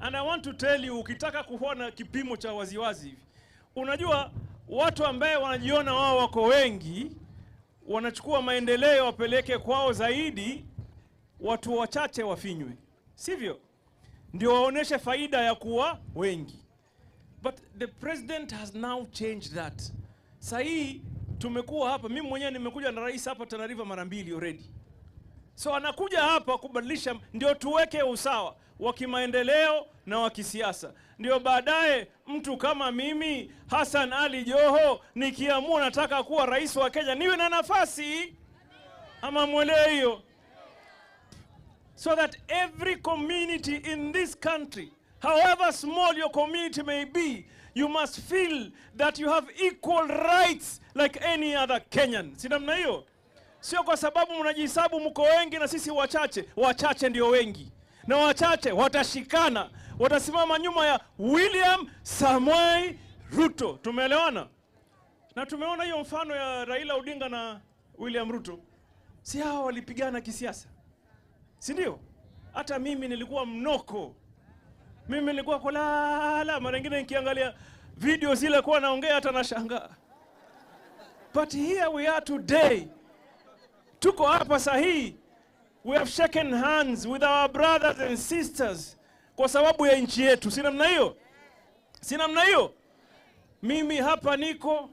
And I want to tell you, ukitaka kuona kipimo cha waziwazi hivi, unajua watu ambao wanajiona wao wako wengi wanachukua maendeleo wapeleke kwao zaidi, watu wachache wafinywe, sivyo? Ndio waoneshe faida ya kuwa wengi. But the president has now changed that. Sahi tumekuwa hapa, mimi mwenyewe nimekuja na rais hapa Tana River mara 2 already. So anakuja hapa kubadilisha, ndio tuweke usawa wa kimaendeleo na wa kisiasa. Ndio baadaye mtu kama mimi Hassan Ali Joho nikiamua nataka kuwa rais wa Kenya niwe na nafasi, ama mwelewe hiyo. So that every community in this country, however small your community may be, you must feel that you have equal rights like any other Kenyan. Si namna hiyo? Sio kwa sababu mnajihesabu mko wengi na sisi wachache. Wachache ndio wengi. Na wachache watashikana, watasimama nyuma ya William Samoei Ruto. Tumeelewana? Na tumeona hiyo mfano ya Raila Odinga na William Ruto. Si hao walipigana kisiasa? Si ndio? Hata mimi nilikuwa mnoko. Mimi nilikuwa kulala, mara nyingine nikiangalia video zile kwa naongea hata nashangaa. But here we are today. Tuko hapa sahihi. We have shaken hands with our brothers and sisters kwa sababu ya nchi yetu. Si namna hiyo? Si namna hiyo? Mimi hapa niko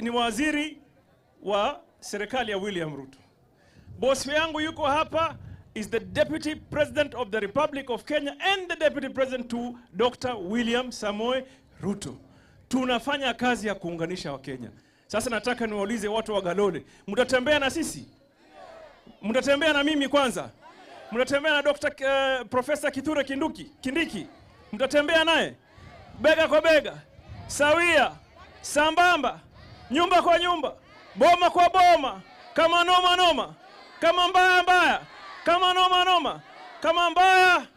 ni waziri wa serikali ya William Ruto. Boss yangu yuko hapa is the Deputy President of the Republic of Kenya and the Deputy President to Dr. William Samoei Ruto. Tunafanya kazi ya kuunganisha wa Kenya. Sasa nataka niwaulize watu wa Galole, mtatembea na sisi? Mtatembea na mimi kwanza? Mtatembea na Dr. Professor Kithure Kindiki? Mtatembea naye? Bega kwa bega, sawia, sambamba, nyumba kwa nyumba, boma kwa boma, kama noma noma, kama mbaya mbaya, kama noma noma, kama mbaya.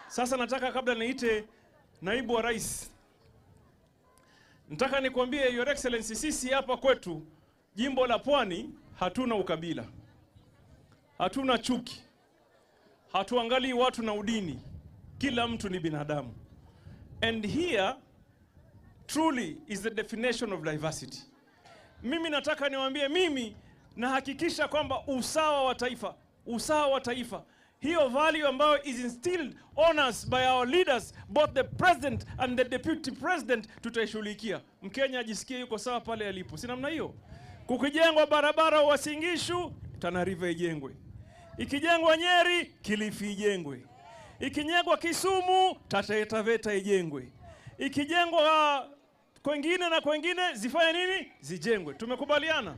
Sasa nataka kabla niite naibu wa rais, nataka nikwambie Your Excellency, sisi hapa kwetu jimbo la Pwani hatuna ukabila, hatuna chuki, hatuangalii watu na udini, kila mtu ni binadamu. And here truly is the definition of diversity. Mimi nataka niwaambie, mimi nahakikisha kwamba usawa wa taifa, hiyo value ambayo is instilled on us by our leaders, both the president and the deputy president, tutaishughulikia. Mkenya ajisikie yuko sawa pale alipo. Si namna hiyo? Kukijengwa barabara Uasin Gishu, Tana River ijengwe. Ikijengwa Nyeri, Kilifi ijengwe. Ikijengwa Kisumu, Taita Taveta ijengwe. Ikijengwa kwengine na kwengine zifanye nini? Zijengwe. Tumekubaliana?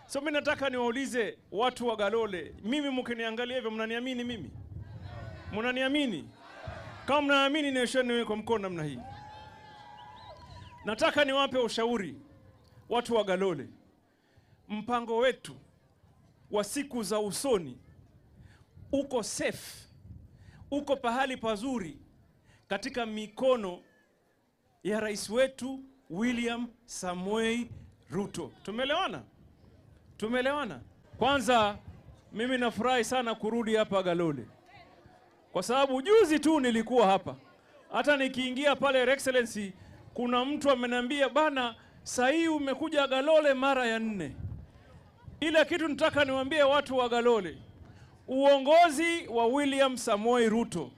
So mimi nataka niwaulize watu wa Galole, mimi mkiniangalia hivyo mnaniamini mimi? Mnaniamini? Kama mnaamini nionyesheni kwa mkono namna hii. Nataka niwape ushauri watu wa Galole. Mpango wetu wa siku za usoni uko safe, uko pahali pazuri katika mikono ya rais wetu William Samoei Ruto. Tumeelewana? Tumeelewana? Kwanza mimi nafurahi sana kurudi hapa Galole, kwa sababu juzi tu nilikuwa hapa. Hata nikiingia pale Your Excellency, kuna mtu ameniambia bana, sahi umekuja Galole mara ya 4. Ile kitu nataka niwaambie watu wa Galole, uongozi wa William Samoei Ruto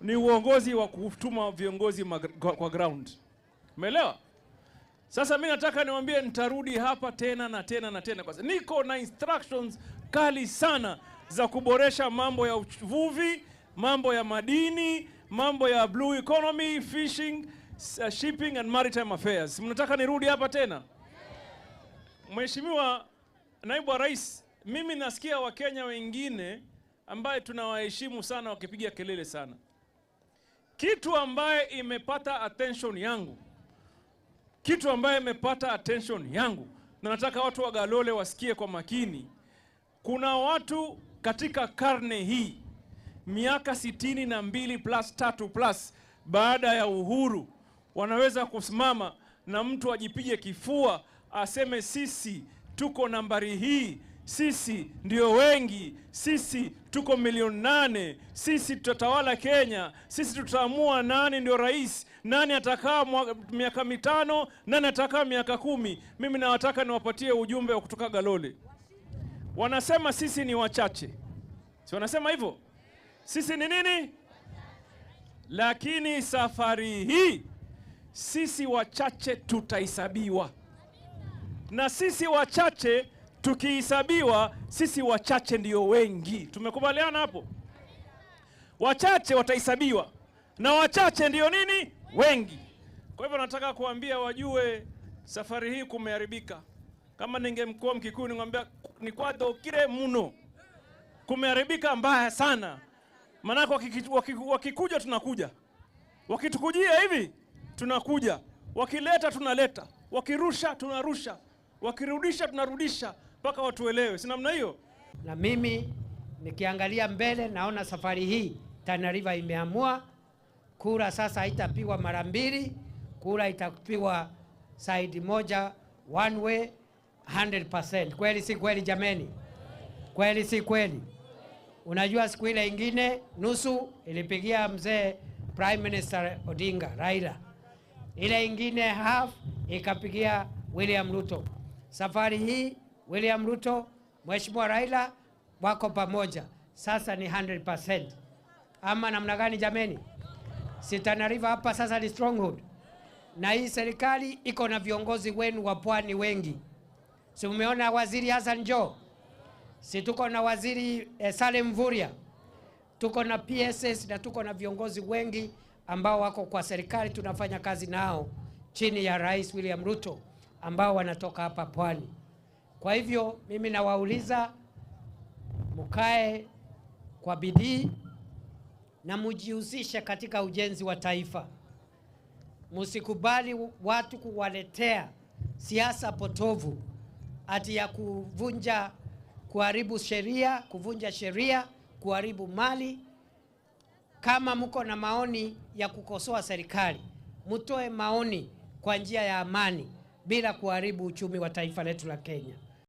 ni uongozi wa kutuma viongozi kwa ground. Umeelewa? Sasa mimi nataka niwaambie nitarudi hapa tena na tena na tena, kwa sababu niko na instructions kali sana za kuboresha mambo ya uvuvi, mambo ya madini, mambo ya blue economy, fishing, shipping and maritime affairs. Mnataka nirudi hapa tena? Mheshimiwa Naibu wa Rais, mimi nasikia Wakenya wengine ambaye tunawaheshimu sana wakipigia kelele sana. Kitu ambaye imepata attention yangu, na nataka watu wa Galole wasikie kwa makini. Kuna watu katika karne hii, miaka 62 plus 3 plus baada ya uhuru, wanaweza kusimama na mtu ajipige kifua aseme sisi tuko nambari hii sisi ndio wengi, sisi tuko milioni 8, sisi tutatawala Kenya, sisi tutaamua nani ndio rais, nani atakaa miaka 5, nani atakaa miaka 10. Mimi nawataka niwapatie ujumbe wa kutoka Galole. Wanasema sisi ni wachache, si wanasema hivyo? Sisi ni nini? Lakini safari hii sisi wachache tutahesabiwa, na sisi wachache tukihesabiwa, sisi wachache ndio wengi. Tumekubaliana hapo? Wachache watahesabiwa na wachache ndio nini? Wengi. Kwa hivyo nataka kuambia wajue safari hii kumeharibika. Kama ningemkuwa Mkikuyu ningemwambia ni kwado kile muno, kumeharibika mbaya sana. Maana wakikuja tunakuja, wakitukujia hivi tunakuja, wakileta tunaleta, wakirusha tunarusha, wakirudisha tunarudisha, mpaka watuelewe. Si namna hiyo? Na mimi nikiangalia mbele naona safari hii Tana River imeamua kura sasa haitapigwa mara 2, kura itapigwa side moja, one way 100%. Kweli si kweli jameni? Kweli si kweli? Unajua siku ile ingine nusu ilipigia mzee Prime Minister Odinga Raila, ile ingine half ikapigia William Ruto. Safari hii William Ruto, Mheshimiwa Raila wako pamoja, sasa ni 100%. Ama namna gani jameni? Si Tana River hapa sasa ni stronghold, na hii serikali iko na viongozi wenu wa pwani wengi. Si umeona Waziri Hassan Joho? Si tuko na Waziri Salim Mvurya, tuko na PSS, na tuko na viongozi wengi ambao wako kwa serikali, tunafanya kazi nao chini ya Rais William Ruto, ambao wanatoka hapa pwani. Kwa hivyo mimi nawauliza mkae kwa bidii na mujihusishe katika ujenzi wa taifa. Msikubali watu kuwaletea siasa potovu ati ya kuharibu sheria, kuvunja sheria, kuharibu mali. Kama mko na maoni ya kukosoa serikali, mtoe maoni kwa njia ya amani bila kuharibu uchumi wa taifa letu la Kenya.